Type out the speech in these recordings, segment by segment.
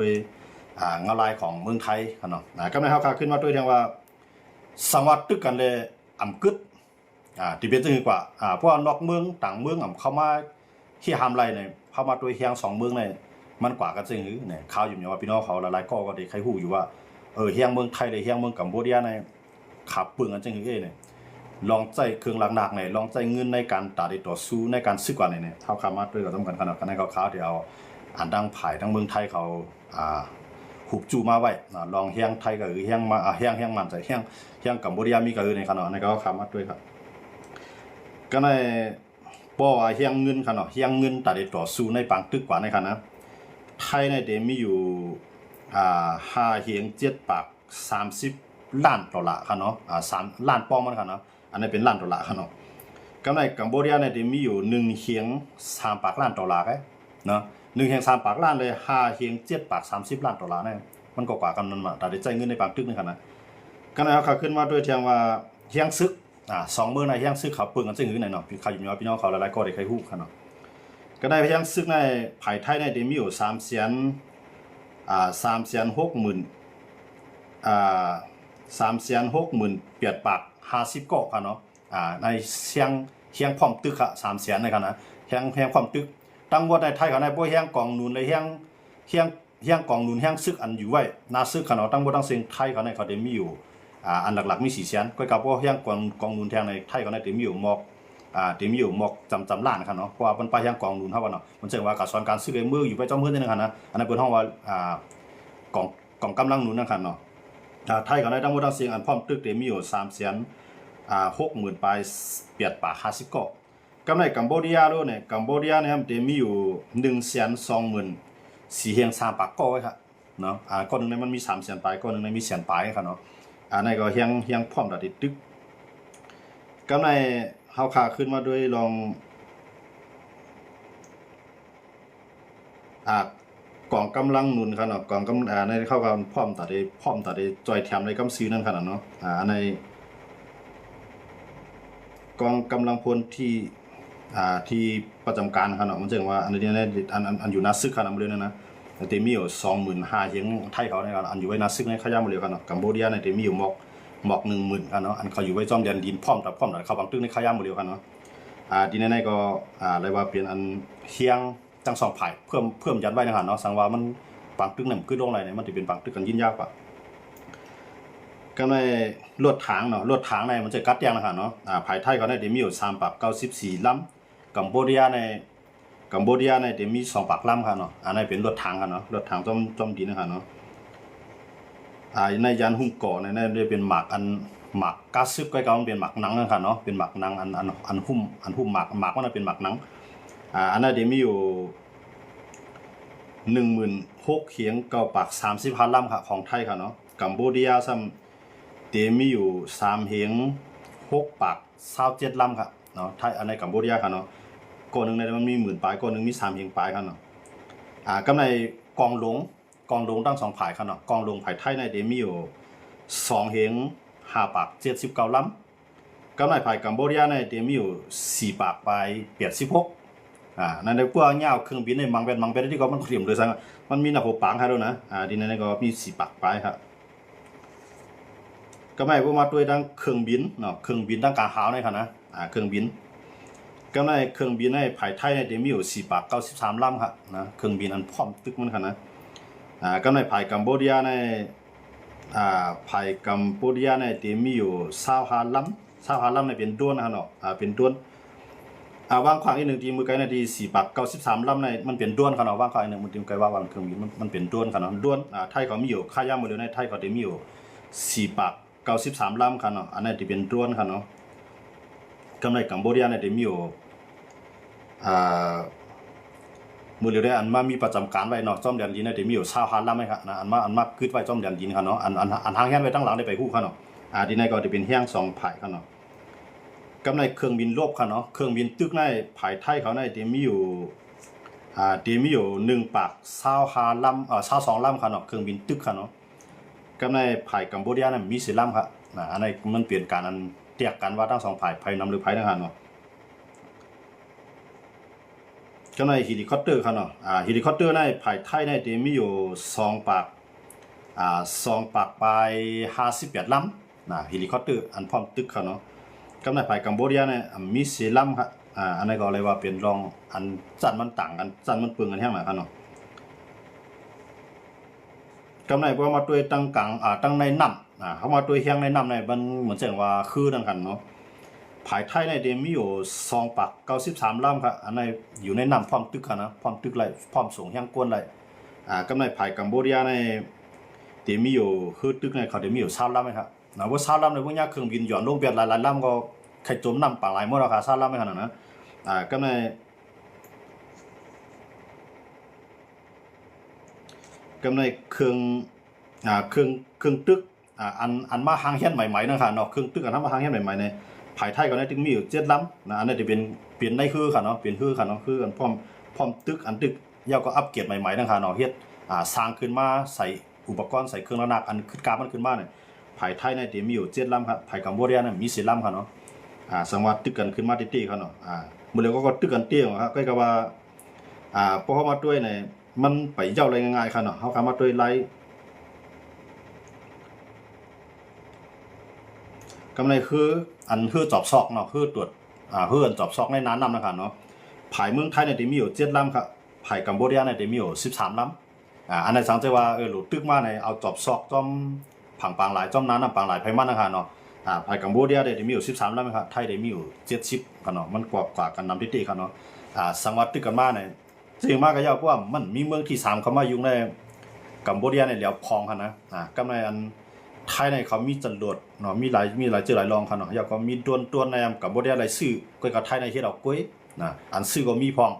โดยเงาลายของเมืองไทยเนาะก็ในเขาขึ้นมาด้วยเรื่องว่าสังวัดตึกกันเลยอ่ำกึดที่เป็นจึงกว่าเพราะนอกเมืองต่างเมืองเข้ามาที่หามไรเนี่ยเข้ามาตัวเฮียงสองเมืองเนี่ยมันกว่ากันจึงเนี่ยข่าวอยู่เนี่ยว่าพี่น้องเขาหลายๆก็ได้ใครหู้อยู่ว่าเฮียงเมืองไทยเลยเฮียงเมืองกัมพูชาเนี่ยขับปืนกันจึงเนี่ยลองใจเครื่องหนักๆเนี่ยลองใจเงินในการตัดต่อสู้ในการซื้อกว่าเนี่ยเขาขามาด้วยก็ต้องกันขนาดกันในข่าวที่เอาอันดังผ่ายทั้งเมืองไทยเขาหุบจูมาไว้ลองเฮียงไทยก็คือเฮียงมาเฮียงมันใส่เฮียงกัมพูชามีก็คือในขนาดในเขาขามาด้วยครับก็ในป้อเฮียงเงินขนาดเฮียงเงินตัดต่อสู้ในปังตึกกว่าในขนาดไทยในเดมีอยู่5เฮียง730 ล้านดอลลาร์ค่ะเนาะ3 ล้านปอนด์มันค่ะเนาะอันนี้เป็นล้านดอลลาร์ค่ะเนาะก็ในกัมพูชาเนี่ยมีอยู่1เฮียง3 ล้านดอลลาร์เนาะ1เฮียง3 ล้านเลย5เฮียง730 ล้านดอลลาร์เนี่ยมันก็กว่ากันนั่นมาแต่ได้ใจเงินในบางตึกนี่ค่ะนะก็ในเขาขึ้นมาด้วยเทียงว่าเฮียงซึก2มื้อในเฮียงซึกเขาเปิงกันซึ่งหือไหนเนาะใครอยู่พี่น้องเขาหลายๆก็ได้ใครฮู้ค่ะเนาะก็ได้เฮียงซึกในภายไทยเนี่ยมีอยู่360,000 บาท50เกาะค่ะเนาะในเชียงพร้อมตึกค่ะ300,000นะครับนะเฮียงพร้อมตึกตั้งว่าในไทยเขาในบ่เฮียงกองนูนในเฮียงกองนูนเฮียงซึกอันอยู่ไว้นาซึกค่ะเนาะตั้งบ่ตั้งเสียงไทยเขาในเขาได้มีอยู่อันหลักๆมี400,000ก็กับว่าเฮียงกองนูนแทงในไทยเขาในได้มีอยู่หมอกจำล้านค่ะเนาะเพราะว่ามันไปเฮียงกองนูนเฮาว่าเนาะมันแสดงว่าการสอนการซื้อมืออยู่ไปจอมเฮือนนี่นะคะนะอันนั้นเปิ้นฮ้องว่ากองกำลังนูนนะครับเนาะไทยก็ได้ทั้งหมดทั้งสิ้นอันพร้อมตึกมีอยู่360,000 บาท50เกาะกำในกัมพูชาด้วยเนี่ยกัมพูชาเนี่ยมีอยู่120,000 4เฮียง3ปากเกาะไว้ครับเนาะก้อนนึงเนี่ยมันมี300,000 ปลายก้อนนึงเนี่ยมี100,000 ปลายครับเนาะในก็เฮียงพร้อมตัดตึกกำในเฮาขาขึ้นมาด้วยลองกองกำลังหนุนครับเนาะกองกำในเข้ากันพร้อมตัดจอยแถมในกำซื้อนั่นขนาดเนาะในกองกำลังพลที่ประจำการครับเนาะมันแสดงว่าอันนี้เนี่ยอันอยู่นาซึกครับนำเลยนะแต่มีอยู่25,000เฮียงไทยเขาในอันอยู่ไว้นาซึกในขยามเลยครับเนาะกัมพูชาเนี่ยมีอยู่หมอก 10,000ครับเนาะอันเขาอยู่ไว้จอมแดนดินพร้อมตัดเข้าบางตึกในขยามเลยครับเนาะทีนี้ก็อะไรว่าเปลี่ยนอันเฮียงทั้ง2ฝ่ายเพิ่มยัดไว้นะครับเนาะสังว่ามันปังตึกนั่นคือลงอะไรเนี่ยมันสิเป็นปังตึกกันยิ่งยากกว่าก็ในรถถังเนาะรถถังในมันจะกัดแยงนะครับเนาะภายไทยเขาได้มีอยู่394 ลำกัมพูชาในมี2 ลำครับเนาะอันนี้เป็นรถถังครับเนาะรถถังจอมดินนะครับเนาะในยานหุ้มก่อในได้เป็นหมากก๊าซซึบก็มันเป็นหมากหนังนะครับเนาะเป็นหมากหนังอันหุ้มหมากมันเป็นหมากหนังอันนั้นมีอยู่16,000 เฮียง935 ลำครับของไทยครับเนาะกัมพูชาซ้ำมีอยู่3เฮียง27 ลำครับเนาะไทยอันในกัมพูชาครับเนาะก้อนนึงในมันมี10,000 ปลายก้อนนึงมี3เฮียงปลายครับเนาะก็ในกองหลวงทั้ง2ฝ่ายครับเนาะกองหลวงฝ่ายไทยในมีอยู่2เฮียง79 ลำก็ในฝ่ายกัมพูชาในมีอยู่486นั่นได้พวกเงาเครื่องบินในมังเป็นที่ก็มันเตรียมเลยซังมันมีหน้าหัวปางให้แล้วนะดินนั้นก็มี4 ปากปลายครับก็ไม่พวกมาด้วยดังเครื่องบินเนาะเครื่องบินดังกาหาวในครับนะเครื่องบินก็ในเครื่องบินในภายไทยในมีอยู่493 ลำครับนะเครื่องบินอันพร้อมตึกมันครับนะก็ในภายกัมพูชาในภายกัมพูชาในมีอยู่25 ลำในเป็นด้วนนะครับเนาะเป็นด้วนวางขวางอีก1ทีมือไกลนาที493 ลำในมันเป็นด้วนครับเนาะวางขวางอีก1มือทีมือไกลว่าวางเครื่องบินมันเป็นด้วนครับเนาะด้วนไทยเขามีอยู่ค่าย่าหมดเลยในไทยเขาได้มีอยู่493 ลำครับเนาะอันนั้นที่เป็นด้วนครับเนาะกำไรกัมพูชาในได้มีอยู่มือเรียได้อันมามีประจำการไว้เนาะจอมแดนดินในได้มีอยู่25 ลำไหมครับนะอันมาคืดไว้จอมแดนดินครับเนาะอันทางแห้งไว้ตั้งหลังได้ไปฮู้ครับเนาะดินในก็จะเป็นแห้ง2 ฝ่ายครับเนาะกำในเครื่องบินรบค่ะเนาะเครื่องบินตึกในภายไทยเขาในมีอยู่1 ปาก25 ลำ22 ลำค่ะเนาะเครื่องบินตึกค่ะเนาะกำในภายกัมพูชานั้นมี10 ลำครับอันนี้มันเปลี่ยนการอันเทียบกันว่าทั้ง2 ฝ่ายภายนำหรือภายทหารเนาะ ก็ในเฮลิคอปเตอร์ครับเนาะเฮลิคอปเตอร์ในภายไทยในที่มีอยู่2ปาก2ปากไป58ลำเฮลิคอปเตอร์อันพร้อมตึกครับเนาะก็ในภายกัมพูชาเนี่ยมี4ลำครับอันนี้ก็เลยว่าเป็นรองอันจันมันต่างกันจันมันเปลืองกันแห้งหน่อยครับเนาะก็ในพอมาด้วยตั้งกลางตั้งในน้ำเขามาด้วยเฮียงในน้ำในมันเหมือนเสียงว่าคือนั่นกันเนาะภายไทยในเดมีอยู่2ปาก93ลำครับอันในอยู่ในน้ำพร้อมตึกครับนะพร้อมตึกไรพร้อมสูงเฮียงก้นไรก็ในภายกัมพูชาในเดมีอยู่คือตึกในเขาเดมีอยู่3ลำไหมครับนะว่า3ลำในพวกนี้เครื่องบินหย่อนลงเบียดหลายลำก็ใครจมน้ำปากหลายเมื่อราคา3ลำไหมขนาดนั้นก็ในเครื่องตึกอันมาหางเฮียนใหม่ๆนะครับเนาะเครื่องตึกอันมาหางเฮียนใหม่ๆในภายไทยก็ได้ถึงมีอยู่7ลำนะอันนี้จะเป็นเปลี่ยนได้คือค่ะเนาะเปลี่ยนคือค่ะเนาะคือกันพร้อมตึกอันตึกยาวก็อัปเกรดใหม่ๆนะครับเนาะเฮ็ดสร้างขึ้นมาใส่อุปกรณ์ใส่เครื่องระนาบอันขึ้นกราฟมันขึ้นมาเนี่ยภายไทยในจะมีอยู่7ลำครับภายกัมพูชาเนี่ยมี4ลำค่ะเนาะสามารถตึกกันขึ้นมาตี้ๆครับเนาะมื้อแล้วก็ตึกกันเตี้ยครับก็ว่าพอเข้ามาด้วยเนี่ยมันไปเจ้าอะไรง่ายๆครับเนาะเฮาเข้ามาด้วยไลกำไรคืออันคือจอบซอกเนาะคือตรวจเพื่อนจอบซอกในนั้นนำนะครับเนาะภายเมืองไทยในที่มีอยู่7ลำครับภายกัมพูชาในที่มีอยู่13ลำอันในสังเกตว่าหลุดตึกมาในเอาจอบซอกจอมผังปางหลายจอมนั้นปางหลายไพมันนะครับเนาะภายกัมพูชาในที่มีอยู่13ลำครับไทยในมีอยู่70ครับเนาะมันกว่ากันนำที่ครับเนาะสังวัดตึกกันมาในซึ่งมากก็ยาวเพราะว่ามันมีเมืองที่3เข้ามาอยู่ในกัมพูชาในเหลียวพองครับนะกำไรอันไทยในเขามีจรวดเนาะมีหลายเจอหลายรองครับเนาะอยากก็มีตัวในกัมพูชาหลายซื้อก็กับไทยในเฮ็ดเอากล้วยอันซื้อก็มีพอง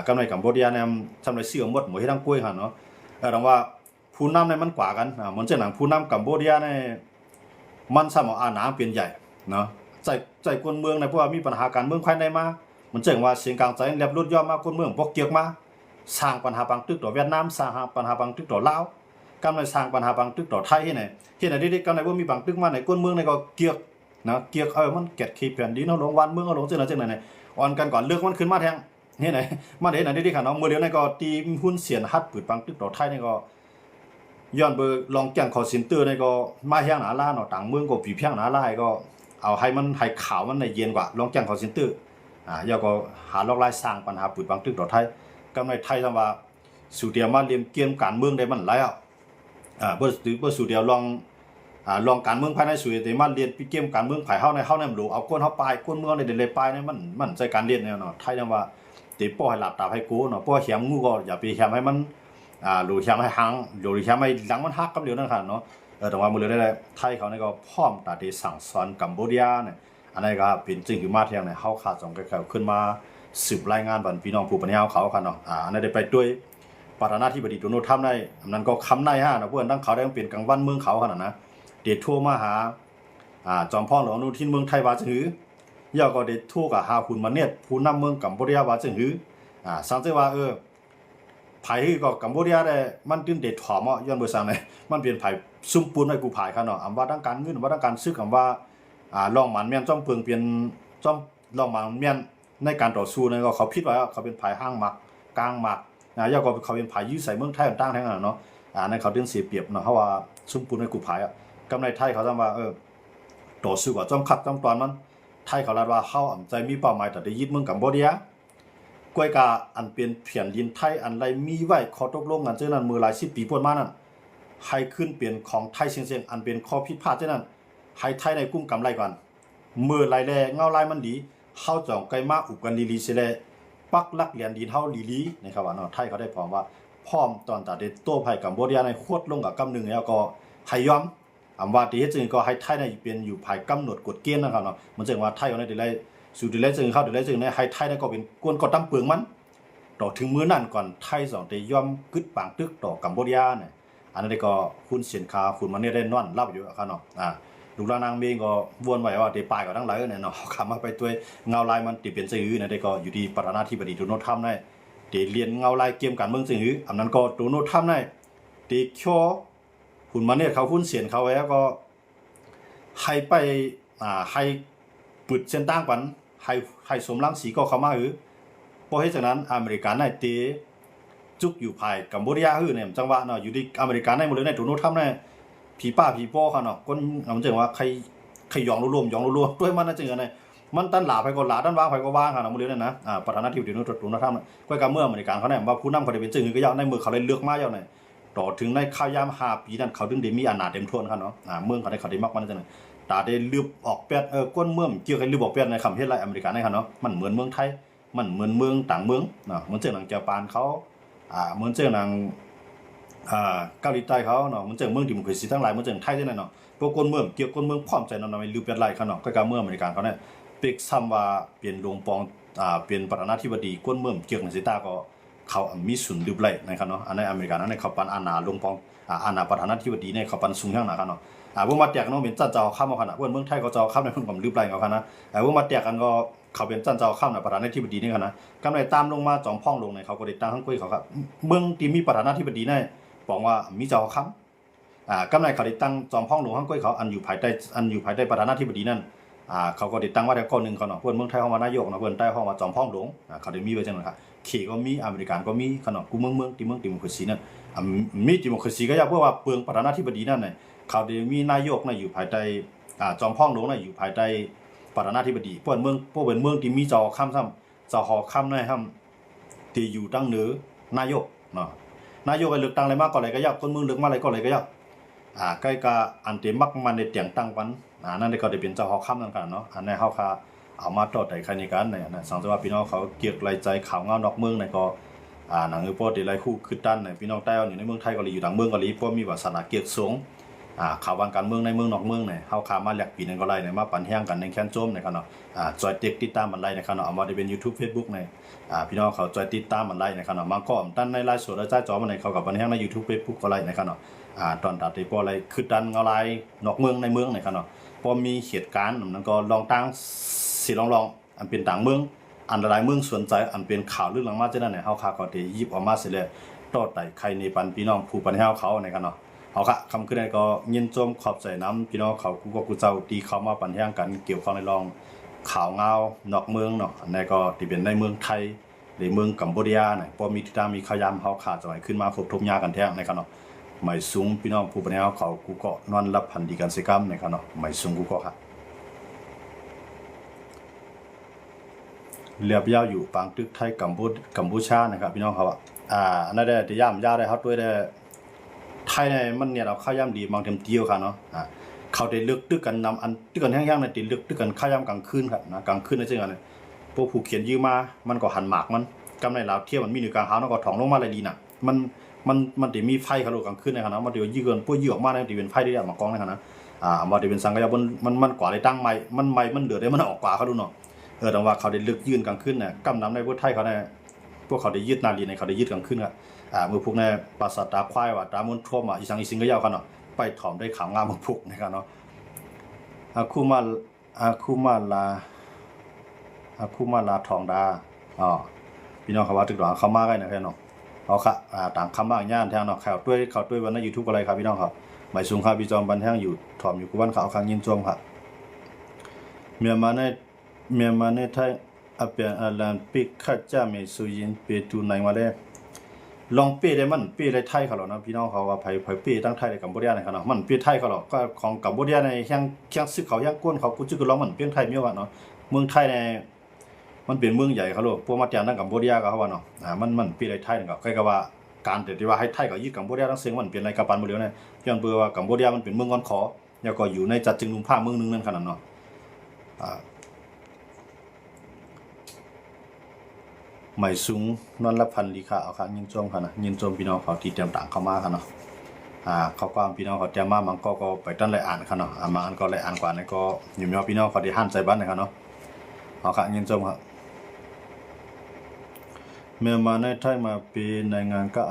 กำไรกัมพูชาเนี่ยทำไรซื้อหมดหมดเฮ็ดทั้งกล้วยครับเนาะแต่ว่าผู้นำในมันกว่ากันเหมือนเช่นหนังผู้นำกัมพูชาในมันสามารถหนาเปลี่ยนใหญ่เนาะใจคนเมืองในเพราะว่ามีปัญหาการเมืองภายในมาเหมือนเช่นว่าเสียงกลางใจเรียบรุดย่อมมาคนเมืองพวกเกี่ยวมาสร้างปัญหาบางตึกต่อเวียดนามสร้างปัญหาบางตึกต่อลาวกำลังสร้างปัญหาบางตึกต่อไทยที่ไหนเด็กๆกำลังว่ามีบางตึกมาในก้นเมืองในก็เกียกนะเกียกมันเก็ดขีแผ่นดินเอาลงวันเมืองเอาลงเจ้าไหนอ่อนกันก่อนเลือกมันขึ้นมาแทงที่ไหนมาเห็นไหนเด็กๆค่ะน้องมือเดียวในก็ตีหุ้นเสียนฮัดปืดบางตึกต่อไทยในก็ย้อนเบอร์ลองแก่งคอสินเตอร์ในก็มาแห้งหนาล่าเนาะต่างเมืองก็ปีเพียงหนาล่าก็เอาให้มันให้ขาวมันในเย็นกว่าลองแก่งคอสินเตอร์ย่อก็หาลอกไล่สร้างปัญหาปืดบางตึกต่อไทยกำไรไทยทำว่าสุเดียมาเรียนเกมการเมืองได้มันหลายเบอร์สุเดียวลองการเมืองภายในสุเดียมาเรียนเกมการเมืองภายเฮาในมันรู้เอาก้นเฮาปลายก้นเมืองในเดลปลายเนี่ยมันใจการเรียนเนี่ยเนาะไทยทำว่าตีป้อให้หลับตาให้กูเนาะป้อแหมงูก็อย่าไปแหมให้มันหรือแหมให้หังหรือแหมให้หลังมันฮักกับเดียวนั่นค่ะเนาะแต่ว่ามือเลยได้ไทยเขาเนี่ยก็พร้อมตาที่สั่งสอนกัมพูชาเนี่ยอันนี้ก็เป็นจริงคือมาเที่ยงเนี่ยเฮาขาดสองก็ขึ้นมาสืบรายงานบันพี่น้องผู้ปัญญาเขาค่ะเนาะอันนี้ได้ไปด้วยประธานาธิบดีโดนัลด์ทรัมป์ได้นั้นก็คำในนะเพื่อนตั้งเขาได้เปลี่ยนกลางวันเมืองเขาขนาดนะเดททั่วมาหาจอมพ่อหลวงนุทินเมืองไทยว่าจะหือย่อก็เดททั่วกับหาคุณมาเนียผู้นำเมืองกัมพูชาว่าจะหืสังเกตว่าไผ่ก็กัมพูชาได้มันตื่นเดทถอมย้อนเบอร์สังเลยมันเปลี่ยนไผ่ซุ่มปูนให้กูไผ่ค่ะเนาะอำว่าตั้งการเงินว่าตั้งการซื้อคำว่าลองหมันเมียนจ้อมเพิงเปลี่ยนจ้อมลองหมันเมียนในการต่อสู้นั่นก็เขาพิดว่าเขาเป็นไผ่ห้างหมักกลางหมักย่อก็เขาเป็นไผ่ยื้อใส่เมืองไทยตั้งแทงเนาะนั่นเขาดึงเสียเปรียบเนาะเพราะว่าซุ่มปูนให้กูไผ่กำไรไทยเขาทำว่าต่อสู้กับจ้อมขัดจ้อมตอนมันไทยเขาลาดว่าเข้าอ่ำใจมีเป้าหมายแต่ได้ยึดเมืองกัมพูชากวยกาอันเป็นเพียนดินไทยอันไรมีไว้ขอตกลงกันเจ้านั้นมือหลาย10 ปีพ้นมานั่นให้ขึ้นเปลี่ยนของไทยเสียงอันเป็นข้อผิดพลาดเจ้านั้นให้ไทยในกุ้มกำไรก่อนมือไรแลเงาลายมันดีเข้าจ่องไกมาอุบกันลีเสเลปักลักเหรียญดินเฮาลีนะครับว่าเนาะไทยเขาได้พร้อมว่าพร้อมตอนตัดเด็ดโต้ภัยกัมพูชาในโคตรลงกับกำหนึ่งแล้วก็ให้ยอมว่าที่เฮ็ดจึงก็ให้ไทยในเป็นอยู่ภายกำหนดกฎเกณฑ์นะครับเนาะมันจึงว่าไทยเอาในได้สู่ได้จึงเข้าได้จึงในให้ไทยในก็เป็นกวนก็ตั้งเปลืองมันต่อถึงมื้อนั้นก่อนไทย2ได้ยอมกึดปางตึกต่อกัมพูชาเนี่ยอันนั้นก็คุณสินค้าคุณมันเนี่ยได้นอนรับอยู่ครับเนาะลูกนางเมงก็วนไว้ว่าได้ปลายก็ทั้งหลายเนี่ยเนาะคำมาไปตัวเงาลายมันติเป็นซื่อเนี่ยได้ก็อยู่ที่ประธานาธิบดีโดนัลด์ทรัมป์ได้ได้เรียนเงาลายเกมการเมืองซื่ออันนั้นก็โดนัลด์ทรัมป์ได้ได้ชั่วคุณมันเนี่ยเขาหุ้นเสียนเขาไว้แล้วก็ให้ไปให้ปึดเส้นตั้งปันให้สมรังสีก็เข้ามาป้ ราะเหตุฉะนั้นอเมริกันในเตจุกอยู่ภายกัมพูชาฮื้อเนี่ยจังหวะเนาะอยู่ที่อเมริกันในหมดเลยในโดนัลด์ทรัมป์เนี่ยผีป้าผีป้อค่ะเนาะคนมันจังว่าใครยองรวมด้วยมันน่ะจังไงมันตันหลาไปก็หลาด้านวางไปก็วางค่ะเนาะหมดเลยนั่นนะประธานาธิบดีโดนัลด์ทรัมป์ก็กับเมื่ออเมริกันเขาเนี่ยว่าผู้นำเขาได้เป็นจึงก็ยาวในมือเขาเลยเลือกมาแล้วเนี่ยต่อถึงในข้าวยาม5 ปีนั้นเขาถึงได้มีอำนาจเต็มทวนค่ะเนาะเมืองเขาได้มักมันจังไงตาได้ลืบออกแปดก้นเมืองเกี่ยวกับลืบออกแปดในคำเฮ็ดไรอเมริกันในค่ะเนาะมันเหมือนเมืองไทยมันเหมือนเมืองต่างเมืองเนาะเหมือนเจ้าหนังญี่ปุ่นเขาเหมือนเจ้าหนังเกาหลีใต้เขาเนาะเหมือนเจ้าเมืองดิโมคราซีทั้งหลายเหมือนเจ้าไทยที่นั่นเนาะพวกก้นเมืองเกี่ยวก้นเมืองพร้อมใจนำไปลืบเป็นไรค่ะเนาะก็การเมืองอเมริกันเขาเนี่ยเป็กซ้ำว่าเปลี่ยนลงปองเปลี่ยนประธานาธิบดีก้นเมืองเกี่ยวกับสิตาก็เขามีศูนย์ลืบไรนะครับเนาะอันในอเมริกันนั้นในเขาปันอาณาลงปองอาณาประธานาธิบดีในเขาปันสูงแห่งนะครับเนาะพวกมาแตกน้องเป็นจันเจ้าข้ามมาขนาดเมืองไทยก็เจ้าข้ามในเพิ่นก็ลืบไรเขาค่ะนะพวกมาแตกกันก็เขาเป็นจันเจ้าข้ามในประธานาธิบดีนี่ค่ะนะกำไรตามลงมาจอมพ่องลงในเขาก็ได้ตั้งทั้งคุยเขาครับเมืองที่มีประธานาธิบดีในบอกว่ามีเจ้าข้ามกำไรเขาได้ตั้งจอมพ่องลงทั้งคุยเขาอันอยู่ภายใต้ประธานาธิบดีนั่นเขาก็ได้ตั้งว่าแต่ก้อนหนึ่งเขาเนาะเพื่อนเมืองไทยเข้ามานายกเนาะเพื่อนใต้เข้ามาจอมพ่องลงเขาได้มีไว้จังเลยครับขี่ก็มีอเมริกันก็มีขนาดกูเมืองดิโมคราซีนั่นมีดิโมคราซีก็ยากเพราะว่าเปลืองประธานาธิบดีนั่นเนี่ยเขาได้มีนายกน่ะอยู่ภายใต้จอมพ่องหลวงน่ะอยู่ภายใต้ประธานาธิบดีพวกเป็นเมืองที่มีจอค่ำซ้ำจอหอค่ำในค่ำที่อยู่ตั้งเหนือนายกเนาะนายกไปเลือกตั้งอะไรมากก็อะไรก็ยากคนเมืองเลือกมาอะไรก็อะไรก็ยากใกล้กับอันเต็มมักมันในเตียงตั้งปันนั่นก็ได้เป็นเจ้าหอค่ำนั่นกันเนาะอันในเฮาคาเอามาต่อแต่ใครในการเนี่ยนะสังเกตว่าพี่น้องเขาเกียกไรใจข่าวเงานอกเมืองในก็หนังปอติไรคู่คือตั้นในพี่น้องใต้อยู่ในเมืองไทยก็เลยอยู่ต่างเมืองก็เลยเพราะมีวาสนาเกียกสูงข่าววางการเมืองในเมืองนอกเมืองเนี่ยเฮาขามาแลกปีนึงก็ไล่เนี่ยมาปั่นแห้งกันในแค้นโจมในครับเนาะจอยติดตามมันไล่ในครับเนาะเอามาได้เป็น YouTube Facebook ในพี่น้องเขาจอยติดตามมันไล่ในครับเนาะมาก็ตั้นในไลฟ์สดและจ่ายจอมันในเขากับปั่นแห้งใน YouTube Facebook ก็ไล่ในครับเนาะตอนตัดที่พออะไรคือดันเงาลายนอกเมืองในเมืองในครับเนาะพอมีเหตุการณ์นั้นก็ลองตั้งสิลองอันเป็นต่างเมืองอันหลายเมืองสนใจอันเป็นข่าวเรื่องหลังมาจังนั้นเนี่ยเฮาขาก็ได้หยิบออกมาเสร็จแล้วต่อไต่ใครในปันพี่น้องผู้ปันแห้งเขาในครับเนาะเอาค่ะคำขึ้นได้ก็ยินจมขอบใจน้ำพี่น้องเขากูเจ้าตีเขามาปั่นแย่งกันเกี่ยวข้องในรองข่าวเงานอกเมืองเนาะอันนี้ก็ที่เป็นในเมืองไทยหรือเมืองกัมพูชาเนี่ยพอมีทิศทางมีขยามเขาขาดจะไหลขึ้นมาครบทุกยากันแท้ในครับเนาะไม่สูงพี่น้องผู้ปัญญาเขากูก็นอนรับพันดีกันสิกรรมในครับเนาะไม่สูงกูก็ค่ะเรียบยาวอยู่ปางตึกไทยกัมพูชานะครับพี่น้องเขานั่นได้ที่ย่ามยาได้ครับด้วยได้ไทยในมันเนี่ยเราข้าย่ำดีบางเต็มเดียวค่ะเนาะเขาได้เลือกตึกกันนำอันตึกกันแห้งๆในติเลือกตึกกันข้าย่ำกลางคืนครับนะกลางคืนนั่นเองเลยพวกผู้เขียนยืมมามันก็หันหมากมันกำในลาวเที่ยวมันมีหนึ่งกลางหาวแล้วก็ถองลงมาเลยดีน่ะมันจะมีไฟเขาโลกลางคืนในขณะมันเดี๋ยวยืนพวกยืออกมาในที่เป็นไฟที่มากองในขณะมาที่เป็นสังกะยามันกว่าได้ตั้งไม้มันเดือดได้มันออกกว่าเขาดูเนาะแต่ว่าเขาได้เลือกยืนกลางคืนเนี่ยกำน้ำในพวกไทยเขาเนี่ยพวกเขาได้ยึดนาลีในเขาได้ยึดกลางคืนครับมือพวกในปราสาทตาควายว่าตามุนทั่วมาอีสังอีสิงก็ยาวกันเนาะไปถอมได้ขาวงามมือพวกนะครับเนาะอาคูมาลาทองดาพี่น้องเขาว่าตึกหลังเขามาได้นะครับเนาะเอาค่ะต่างคำบ้างย่านแทงเนาะเขาด้วยวันใน YouTube อะไรครับพี่น้องครับหมายสูงครับพี่จอมบันแท่งอยู่ถอมอยู่กูบ้านเขาคางยินจวมครับเมียมาในไทยเปลี่ยนอาลันปิกขัดจ้าเมสุยินเปตูไหนมาได้ลองเป้ได้มันเป้ได้ไทยเขาหรอนะพี่น้องเขาว่าไผเป้ตั้งไทยในกัมพูชาในครับเนาะมันเป้ไทยเขาหรอกก็ของกัมพูชาในแข้งซึกเขาแข้งก้นเขากูจึกร้องมันเป้ไทยเมียวะเนาะเมืองไทยในมันเป็นเมืองใหญ่เขาหรอกพวกมาจากนั่งกัมพูชาเขาว่าเนาะมันเป้ได้ไทยนะครับใครก็ว่าการที่ว่าให้ไทยกับยึดกัมพูชาทั้งเสียงมันเป็นอะไรกับปันหมดเลยเนี่ยย้อนเบอร์ว่ากัมพูชามันเป็นเมืองงอนขอแล้วก็อยู่ในจัดจึงลุมผ้าเมืองนึงนั่นขนาดเนาะหมายสูงนอนละพันลีค่ะเอาค่ะยินจมค่ะนะยินจมพี่น้องเขาที่เตรียมต่างเข้ามาค่ะเนาะเขาก็พี่น้องเขาเตรียมมามันก็ไปตั้งไรอ่านค่ะเนาะมาอันก็ไรอ่านกว่านี่ก็อยู่มีพี่น้องเขาได้หันใจบ้านนะครับเนาะเอาค่ะยินจมค่ะเมื่อมาในไทยมาปีในงานก็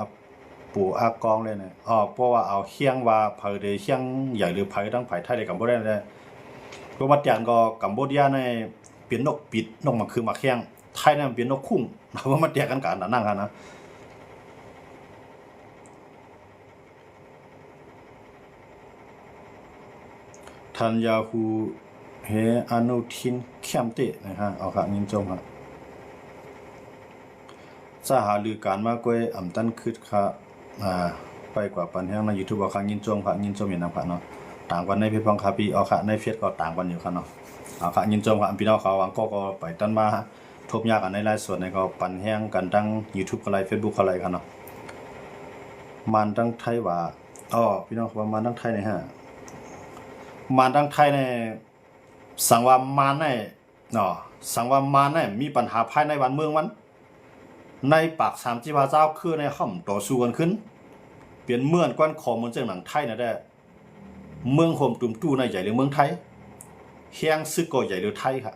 ปู่อากองเลยเนี่ยเพราะว่าเอาเฮียงว่าเผยได้เฮียงใหญ่หรือเผยทั้งไผ่ไทยในกัมพูชาเลยเพราะว่าอย่างก็กัมพูชาในเปลี่ยนนกปิดนกมันคือมาเฮียงไทยนั่นเป็นนกคุ้งเพราะว่ามันแยกกันกันนั่งกันนะทันยาฮูเฮอนุทินเข้มเตะนะฮะเอาค่ะยินจมครับ าหาลือการมากกว่าอำตันคืดค่ะไปกว่าปันแห้งใน YouTube เอาค่ะยินจมค่ะยินจมอย่างนั้นค่ะเนาะต่างกันในเพจพังคาปีเอาค่ะในเฟซก็ต่างกันอยู่ค่ะเนาะเอาค่ะยินจมค่ะพี่น้องเขาหวังก็ไปตันมาทบยากกันในไลฟ์สดในก็ปันแห้งกันทั้ง YouTube ก็ไลฟ์ Facebook ก็ไลฟ์ค่ะเนาะมันทั้งไทยว่าพี่น้องว่ามันทั้งไทยในฮะมันทั้งไทยในสังว่ามันในเนาะสังว่ามันในมีปัญหาภายในวันเมืองมันในปากสามจีวาเจ้าคือในห้องต่อสู้กันขึ้นเปลี่ยนเมื่อนก้อนคอมันเจ้าหนังไทยนะได้เมืองโฮมตุ่มตู้ในใหญ่หรือเมืองไทยเฮียงซึกก็ใหญ่หรือไทยค่ะ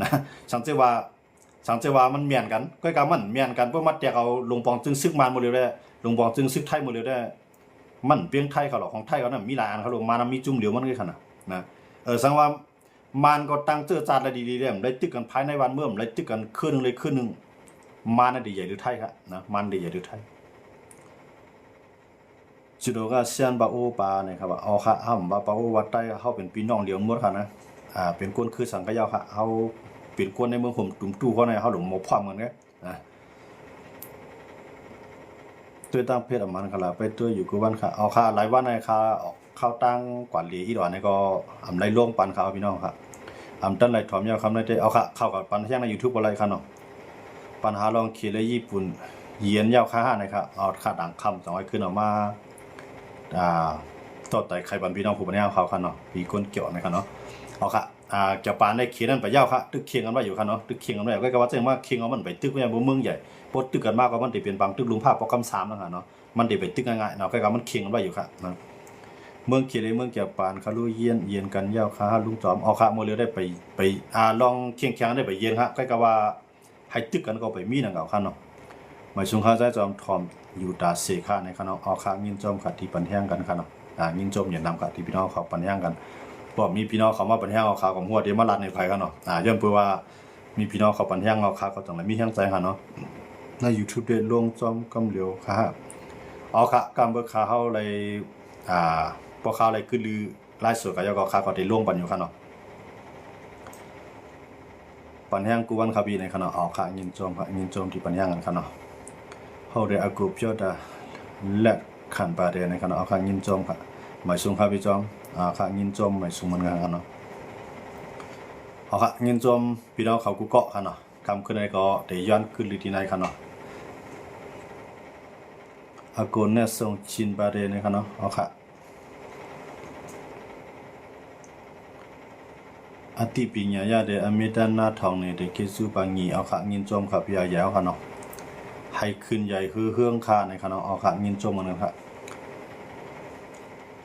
นะสังเจว่ามันเมียนกันก็กามันเมียนกันเพื่อมาแตกเอาลงปองจึงซึกมันหมดเลยได้ลงปองจึงซึกไทยหมดเลยได้มันเพียงไทยเขาหรอกของไทยเขาน่ะมีหลายอันเขาลงมานะมีจุ่มเหลียวมันก็ขนาดนะสังว่ามันก็ตั้งเจอจานอะไรดีๆเลยได้ตึกกันภายในวันเมื่อมได้ตึกกันคืนนึงเลยคืนนึงมันน่ะดีใหญ่หรือไทยครับนะมันดีใหญ่หรือไทยจุดก็เซียนบาโอปาเนี่ยครับว่าเอาค่ะห้ามว่าปาโอวัดใต้เขาเป็นพี่น้องเดียวหมดค่ะนะเป็นคนคือสังกะยาวค่ะเขาเป็นคนในเมืองผมตุ่มตู้เขาในเขาหลงหมกพร้อมกันนะตัวตั้งเพศออกมันค่ะไปตัวอยู่กับวันค่ะเอาค่ะหลายวันในค่ะออกเข้าตั้งกว่าเหลีอีดอนในก็อำไรล่วงปันค่ะพี่น้องค่ะอำตั้งไรถอมยาวคำในเอาค่ะเข้ากับปันแท่งใน YouTube อะไรค่ะเนาะปัญหาลองเขียนเลยญี่ปุ่นเยียนยาวค่านะครับเอาค่าด่างคำ200ขึ้นออกมาต่อแต่ใครบันพี่น้องผู้บันทึกเขาค่ะเนาะปีก้นเกี่ยวนะครับเนาะเอาค่ะเกี่ยวปานได้เขียนนั่นไปยาวค่ะตึกเคียงกันไว้อยู่ค่ะเนาะตึกเคียงกันไว้ก็ว่าแจ้งว่าเคียงเอามันไปตึกไว้บนเมืองใหญ่พดตึกกันมากก็มันติเป็นบางตึกลุงภาพปอกคำ3นะคะเนาะมันติไปตึกง่ายๆเนาะก็มันเคียงกันไว้อยู่ค่ะนะเมืองเขียนเลยเมืองเกี่ยวปานคาลุเยียนกันยาวค่ะลุงจอมเอาค่ะโมเดลได้ไปลองเคียงได้ไปเยียนฮะก็ว่าให้ตึกกันก็ไปมีนังเอาค่ะเนาะหมายชุงข้าใจจอมทอมอยู่ตาเสค่าในค่ะเนาะเอาค่ะยินจอมค่ะที่ปันแห้งกันค่ะเนาะยินจอมอย่านำค่ะที่พี่น้องเขาปันแห้งกันบอกมีพี่น้องเขามาปันแห้งเอาค่ะของหัวเดี๋ยวมาลัดในไผค่ะเนาะย่อมเพื่อว่ามีพี่น้องเขาปันแห้งเอาค่ะเขาจังไรมีแห้งใจค่ะเนาะใน YouTube ได้ลงจอมกำเหลียวค่ะเอาค่ะกำเบิกค่ะเฮาเลยพอข่าวอะไรคือลือไล่สดก็ยก็ค่ะก็ได้ลงปันอยู่ค่ะเนาะปันแห้งกูวันคาบีในค่ะเนาะเอาค่ะยินจอมค่ะยินจอมที่ปันแห้งกันค่ะเนาะเฮาได้อากูเพียวดาและขันปาเดในค่ะเนาะเอาค่ะยินจอมค่ะหมายสูงค่ะพี่จอมค่ะยินจอมหมายสูงมันกันค่ะเนาะเอาค่ะยินจอมพี่น้องเขากูเกาะค่ะเนาะคำขึ้นในก็ได้ย้อนขึ้นลือที่ไหนค่ะเนาะอากูเนี่ยส่งชินปาเดในค่ะเนาะเอาค่ะอติปิญญาเดอเมตานาทองเนี่ยเดเกซูปังงีเอาค่ะยินจอมค่ะพี่ยาวค่ะเนาะให้ขึ้นใหญ่คือเฮืองค่าในค่ะเนาะเอาค่ะยินจอมเหมือนกันค่ะ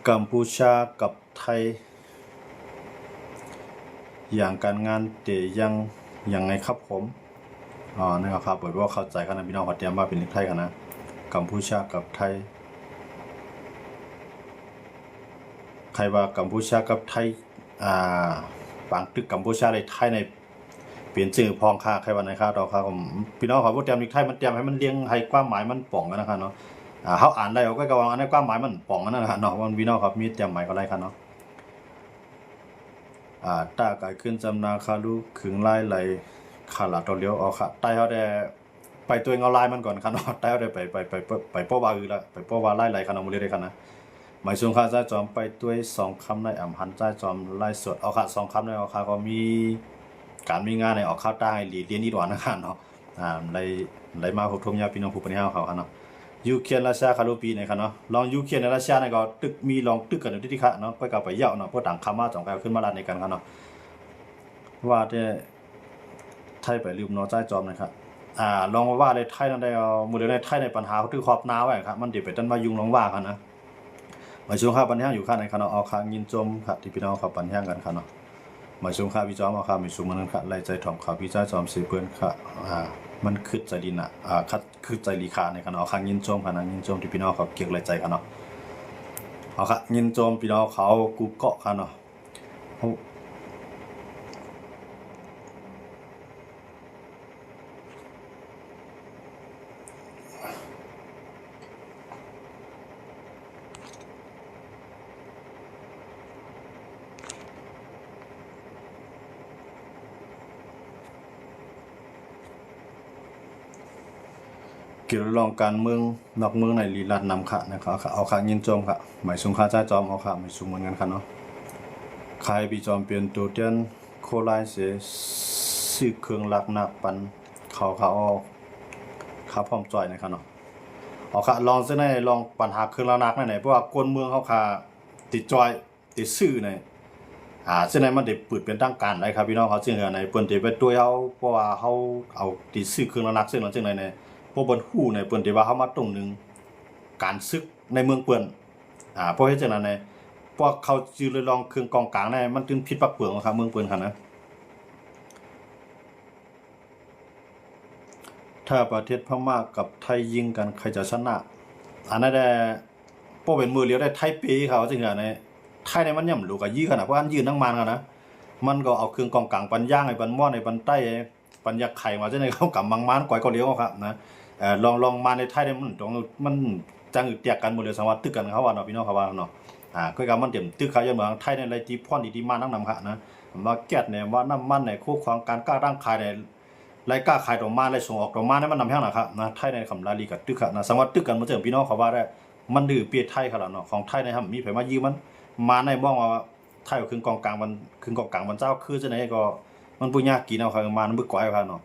กัมพูชากับไทยอย่างการงานเตยังไงครับผมนะครับเปิดว่าเข้าใจกันนะพี่น้องเขาเตรียมว่าเป็นเลขไทยกันนะกัมพูชากับไทยใครว่ากัมพูชากับไทยบางตึกกัมพูชาเลยไทยในเปลี่ยนชื่อพองค่าใครว่าไหนครับเราครับผมพี่น้องเขาพูดเตรียมเลขไทยมันเตรียมให้มันเลี้ยงให้ความหมายมันป่องกันนะครับเนาะเขาอ่านได้ก็ว่าอันนี้ความหมายมันป่องกันนะครับเนาะวันพี่น้องครับมีเตรียมหมายก็ไรครับเนาะตาไก่ขึ้นจำนาคาลูขึงไล่ไหลขาหลาตัวเลี้ยวเอาค่ะใต้เขาได้ไปตัวเงาลายมันก่อนค่ะเนาะใต้เขาได้ไปป้อวาละไปป้อวาไล่ไหลค่ะเนาะมือเลยค่ะนะหมายช่วงข้าใจจอมไปตัว2 คำในหันใจจอมไล่สดเอาค่ะ2 คำในเอาค่ะก็มีการมีงานในออกข้าวใต้หลีเลียนอีดวนนะคะเนาะไล่มาพบทมยาพี่น้องผู้ปนิหารเขาค่ะเนาะยูเคียนราชาคารุปีในค่ะเนาะลองยูเคียนในราชาในก็ตึกมีลองตึกกันอยู่ที่ค่ะเนาะไปกับไปเยาะเนาะพวกต่างคำมา2 ขึ้นมาลัดในกันค่ะเนาะว่าได้ไทยไปลืมเนาะใจจอมนะครับลองว่าได้ไทยนั่นได้เอาหมดเลยในไทยในปัญหาเขาถือขอบนาไว้ครับมันดิไปต้นมายุงลองว่ากันนะมาช่วงข้าปัญหาอยู่ข้างในค่ะเนาะเอาข้างยินจมค่ะที่พี่น้องเขาปัญหากันค่ะเนาะมาช่วงข้าพี่จอมเอาข้ามีชุมมันค่ะไล่ใจถ่อมข่าวพี่ใจจอมสีเปิ้นค่ะมันขึ้นใจดินคัดขึ้นใจลีคาในค่ะเนาะข้างยินจมค่ะนะยินจมที่พี่น้องเขาเกี่ยวไล่ใจค่ะเนาะเอาค่ะยินจมพี่น้องเขากูเกาะค่ะเนาะ เกี่ยวลองการเมืองนอกเมืองในลีลาดนำค่ะนะครับเอาค่ะยินจมค่ะหมายสุงค่าจ้าจอมเอาค่ะหมายสุงเหมือนกันค่ะเนาะใครปีจอมเปลี่ยนตัวเตียนโคไลเสซื้อเครื่องลักนักปันเขาเอาขาพร้อมจ่อยนะครับเนาะเอาค่ะลองซะในลองปัญหาเครื่องลักนักไหนเพราะว่ากวนเมืองเขาค่ะติดจอยติดซื้อในเส้นไหนมันได้เปิดเป็นทางการได้ครับพี่น้องเขาจึงเหรอในเปิ้นที่ไปตัวเขาเพราะว่าเขาเอาติดซื้อเครื่องลักนักซึ่งเราจึงในพวกบนหู้ในเปิ้นที่ว่าเขามาตรงนึงการซึกในเมืองเปิ้นเพราะเฮ็ดจังนั้นในพวกเขาจือเลยลองเครื่องกองกลางในมันจึงผิดปักเปลืองครับเมืองเปิ้นคั่นนะถ้าประเทศพม่ากับไทยยิงกันใครจะชนะอันนั้นได้พวกเป็นมือเลียวได้ไทยปีเขาจึงเหรอในไทยในมันย่ำลูกก็ยื้อขนาดเพราะอันยืนทั้งมันกันนะมันก็เอาเครื่องกองกลางปันย่างไอ้ปันม้อนไอ้ปันใต้ปันยักไข่มาจังได๋เขากำมังมานก่อยก็เลี้ยวครับนะลองมาในไทยเนี่ยมันตรงมันจังอึดเตียกกันหมดเลยสังว่าตึกกันเขาว่าเนาะพี่น้องเขาว่าเนาะก็กำมันเต็มตึกเขาอย่างเมืองไทยในไรที่พ่อนดีๆมานั่งนำค่ะนะว่าแก๊สเนี่ยว่าน้ำมันเนี่ยคู่ความการกล้าร่างขายเนี่ยไรกล้าขายดอกมาไรส่งออกดอกมาเนี่ยมันนำแห้งนะครับนะไทยในคำลาลีกับตึกค่ะนะสังว่าตึกกันมาเจอพี่น้องเขาว่าได้มันดื้อเปียไทยขนาดเนาะของไทยในครับมีไผมายืมมันมาในบ้องว่าไทยกับครึ่งกองกลางมันครึ่งกองกลางมันเจ้าคือจังได๋ก็มันบ่ยากกินเอาครับมาบึกก้อยครับเนาะ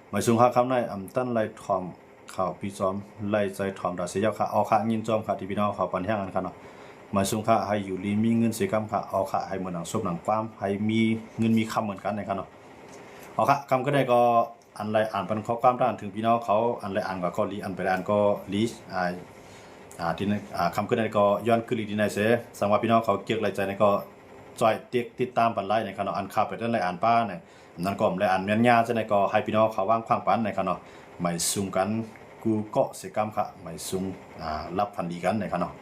หมายถึงคำในอำตั้นไรทอมข่าวพี่จอมไล่ใจทอมดาเสียค่ะเอาค่ะยินจอมค่ะที่พี่น้องเขาปันแห้งกันค่ะเนาะหมายถึงค่ะให้อยู่ลีมีเงินเสียกำค่ะเอาค่ะให้เหมือนหนังซบหนังความให้มีเงินมีคำเหมือนกันนะครับเนาะเอาค่ะคำก็ได้ก็อันไรอ่านเป็นข้อความด้านถึงพี่น้องเขาอันไรอ่านก็ลีอันไปอ่านก็ลีที่คำก็ได้ก็ย้อนคือลีดีในเสสังว่าพี่น้องเขาเกี่ยวไรใจในก็จอยติดตามปันไล่ในครับเนาะอันข่าวไปด้านไรอ่านป้าเนี่ยนั่นก็ไรอ่านเมียนยาจะในก็ให้พี่น้องเขาว่างขวางปันในครับเนาะไม่ซุ่มกันกูเกาะเสกรรมค่ะไม่ซุ่มรับพันดีกันนะครับเนาะ